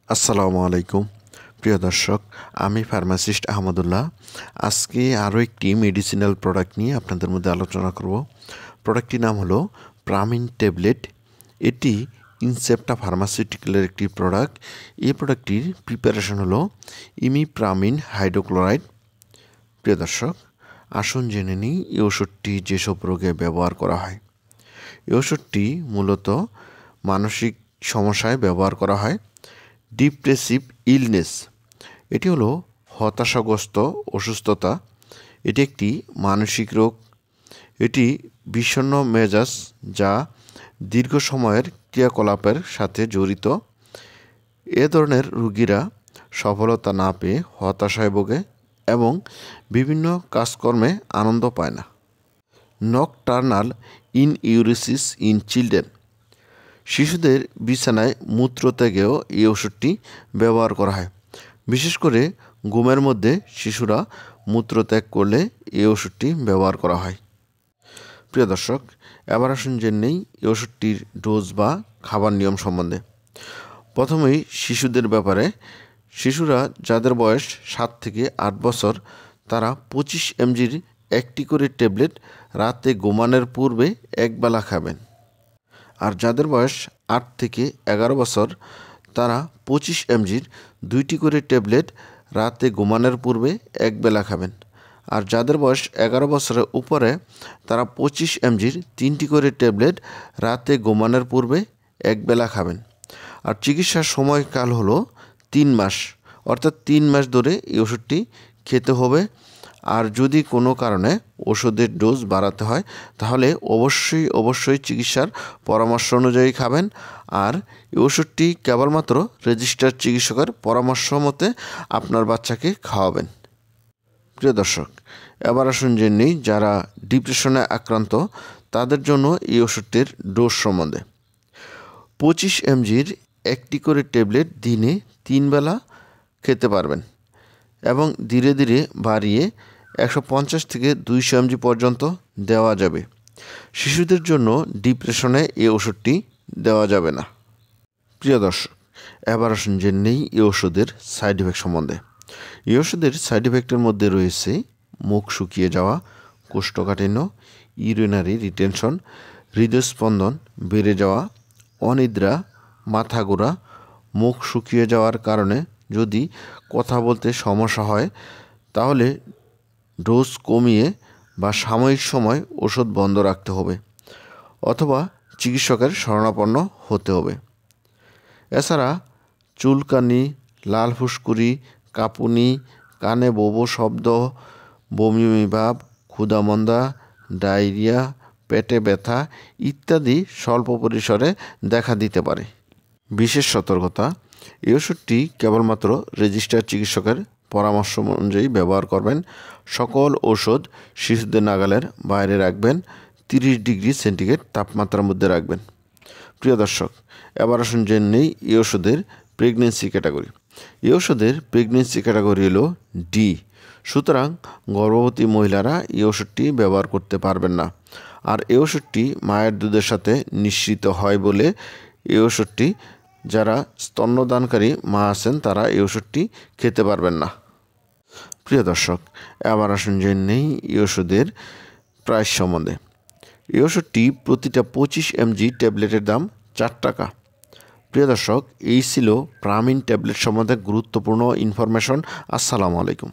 আসসালামু আলাইকুম প্রিয় দর্শক, আমি ফার্মাসিস্ট আহমদুল্লাহ। আজকে আরও একটি মেডিসিনাল প্রোডাক্ট নিয়ে আপনাদের মধ্যে আলোচনা করব। প্রোডাক্টটির নাম হলো প্রামিন ট্যাবলেট। এটি ইনসেপ্টা ফার্মাসিউটিক্যালের একটি প্রোডাক্ট। এই প্রোডাক্টটির প্রিপারেশন হলো ইমিপ্রামিন হাইড্রোক্লোরাইড। প্রিয় দর্শক, আসুন জেনে নিই এই ওষুধটি যেসব রোগে ব্যবহার করা হয়। এই ওষুধটি মূলত মানসিক সমস্যায় ব্যবহার করা হয়। ডিপ্রেসিভ ইলনেস, এটি হলো হতাশাগ্রস্ত অসুস্থতা। এটি একটি মানসিক রোগ। এটি বিষণ্ণ মেজাজ যা দীর্ঘ সময়ের ক্রিয়াকলাপের সাথে জড়িত। এ ধরনের রোগীরা সফলতা না পেয়ে হতাশায় ভোগে এবং বিভিন্ন কাজকর্মে আনন্দ পায় না। নকটার্নাল ইনইউরেসিস ইন চিলড্রেন, শিশুদের বিছানায় মূত্রত্যাগেও এই ওষুধটি ব্যবহার করা হয়। বিশেষ করে ঘুমের মধ্যে শিশুরা মূত্রত্যাগ করলে এই ওষুধটি ব্যবহার করা হয়। প্রিয় দর্শক, এবার আসুন জেনে নেই এই ওষুধটির ডোজ বা খাবার নিয়ম সম্বন্ধে। প্রথমেই শিশুদের ব্যাপারে, শিশুরা যাদের বয়স 7 থেকে 8 বছর তারা 25 mgর একটি করে ট্যাবলেট রাতে ঘুমানোর পূর্বে একবেলা খাবেন। আর যাদের বয়স 8 থেকে 11 বছর তারা 25 mgর 2টি করে ট্যাবলেট রাতে ঘুমানোর পূর্বে একবেলা খাবেন। আর যাদের বয়স 11 বছরের উপরে তারা 25 mgর 3টি করে ট্যাবলেট রাতে ঘুমানোর পূর্বে একবেলা খাবেন। আর চিকিৎসার সময়কাল হলো 3 মাস, অর্থাৎ 3 মাস ধরে এই ওষুধটি খেতে হবে। আর যদি কোনো কারণে ওষুধের ডোজ বাড়াতে হয় তাহলে অবশ্যই চিকিৎসার পরামর্শ অনুযায়ী খাবেন। আর এই ওষুধটি কেবলমাত্র রেজিস্টার্ড চিকিৎসকের পরামর্শ মতে আপনার বাচ্চাকে খাওয়াবেন। প্রিয় দর্শক, এবার আসুন জেনে নিই যারা ডিপ্রেশনে আক্রান্ত তাদের জন্য এই ওষুধটির ডোজ সম্বন্ধে। 25 mgর একটি করে ট্যাবলেট দিনে 3 বেলা খেতে পারবেন এবং ধীরে ধীরে বাড়িয়ে 150 থেকে 200 mg পর্যন্ত দেওয়া যাবে। শিশুদের জন্য ডিপ্রেশনে এই ওষুধটি দেওয়া যাবে না। প্রিয় দর্শক, এবার আসুন জেনে নেই এই ওষুধের সাইড এফেক্ট সম্বন্ধে। এই ওষুধের সাইড এফেক্টের মধ্যে রয়েছে মুখ শুকিয়ে যাওয়া, কোষ্ঠকাঠিন্য, ইউরিনারি রিটেনশন, হৃদস্পন্দন বেড়ে যাওয়া, অনিদ্রা, মাথা ঘোরা। মুখ শুকিয়ে যাওয়ার কারণে যদি কথা বলতে সমস্যা হয় তাহলে ডোজ কমিয়ে বা সাময়িক সময় ওষুধ বন্ধ রাখতে হবে অথবা চিকিৎসকের শরণাপন্ন হতে হবে। এছাড়া চুলকানি, লাল ফুসকুড়ি, কাঁপুনি, কানে বোবো শব্দ, বমি ভাব, ক্ষুধামন্দা, ডায়রিয়া, পেটে ব্যথা ইত্যাদি স্বল্প পরিসরে দেখা দিতে পারে। বিশেষ সতর্কতা, এই ওষুধটি কেবলমাত্র রেজিস্টার্ড চিকিৎসকের পরামর্শ অনুযায়ী ব্যবহার করবেন। সকল ওষুধ শিশুদের নাগালের বাইরে রাখবেন। 30 ডিগ্রি সেন্টিগ্রেড তাপমাত্রার মধ্যে রাখবেন। প্রিয় দর্শক, এবার আসুন জেনে নেই এই ওষুধের প্রেগনেন্সি ক্যাটাগরি। এই ওষুধের প্রেগনেন্সি ক্যাটাগরি হলো ডি। সুতরাং গর্ভবতী মহিলারা এই ওষুধটি ব্যবহার করতে পারবেন না। আর এই ওষুধটি মায়ের দুধের সাথে নিঃসৃত হয় বলে এই ওষুধটি যারা স্তন্যদানকারী মা আছেন তারা এই ওষুধটি খেতে পারবেন না। প্রিয় দর্শক, এবার আসুন জেনে নেই এই ওষুধের প্রাইস সম্বন্ধে। এই ওষুধটি প্রতিটা 25 mg ট্যাবলেটের দাম 4 টাকা। প্রিয় দর্শক, এই ছিল প্রামিন ট্যাবলেট সম্বন্ধে গুরুত্বপূর্ণ ইনফরমেশন। আসসালামু আলাইকুম।